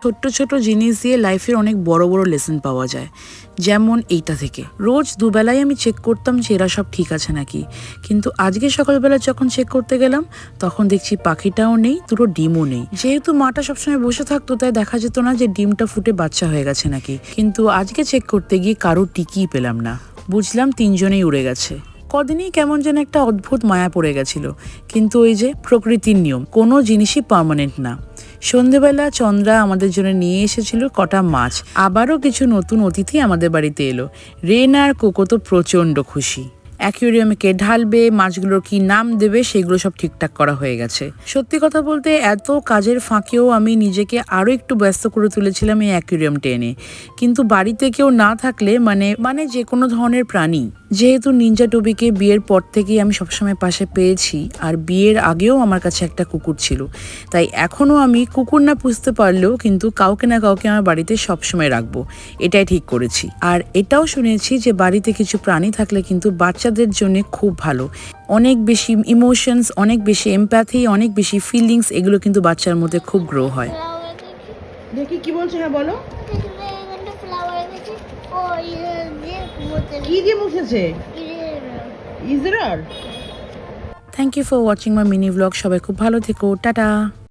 ছোট্ট ছোট্ট জিনিস দিয়ে লাইফের অনেক বড় বড় লেসন পাওয়া যায়। যেমন এইটা থেকে রোজ দুবেলায় আমি চেক করতাম যে এরা সব ঠিক আছে নাকি, কিন্তু আজকে সকালবেলা যখন চেক করতে গেলাম তখন দেখছি পাখিটাও নেই, দুটো ডিমও নেই। যেহেতু মাটা সবসময় বসে থাকতো তাই দেখা যেত না যে ডিমটা ফুটে বাচ্চা হয়ে গেছে নাকি, কিন্তু আজকে চেক করতে গিয়ে কারোর টিকিই পেলাম না। বুঝলাম তিনজনেই উড়ে গেছে। কদিনই কেমন যেন একটা অদ্ভুত মায়া পড়ে গেছিল, কিন্তু ওই যে প্রকৃতির নিয়ম, কোনো জিনিসই পার্মানেন্ট না। সন্ধেবেলা চন্দ্রা আমাদের জন্য নিয়ে এসেছিল কটা মাছ, আবারও কিছু নতুন অতিথি আমাদের বাড়িতে এলো। রেন আর কোকো তো প্রচন্ড খুশি। অ্যাকুয়ারিয়ামে কে ঢালবে, মাছগুলোর কি নাম দেবে সেগুলো সব ঠিকঠাক করা হয়ে গেছে। সত্যি কথা বলতে এত কাজের ফাঁকেও আমি নিজেকে আরো একটু ব্যস্ত করে তুলেছিলাম এই অ্যাকুয়ারিয়ামটা এনে। কিন্তু বাড়িতে কেউ না থাকলে মানে যে কোনো ধরনের প্রাণী, যেহেতু নিনজা টবিকে বিয়ের পর থেকেই আমি সবসময় পাশে পেয়েছি, আর বিয়ের আগেও আমার কাছে একটা কুকুর ছিল, তাই এখনও আমি কুকুর না পুষতে পারলেও কিন্তু কাউকে না কাউকে আমার বাড়িতে সবসময় রাখবো, এটাই ঠিক করেছি। আর এটাও শুনেছি যে বাড়িতে কিছু প্রাণী থাকলে কিন্তু বাচ্চাদের জন্য খুব ভালো। অনেক বেশি ইমোশনস, অনেক বেশি এমপ্যাথি, অনেক বেশি ফিলিংস, এগুলো কিন্তু বাচ্চার মধ্যে খুব গ্রো হয়। দেখি কি বলছো, হ্যাঁ বলো। কি দিয়ে মুছেছে? ইজরার। Thank you for watching my mini blog. সবাই খুব ভালো থেকো, টাটা।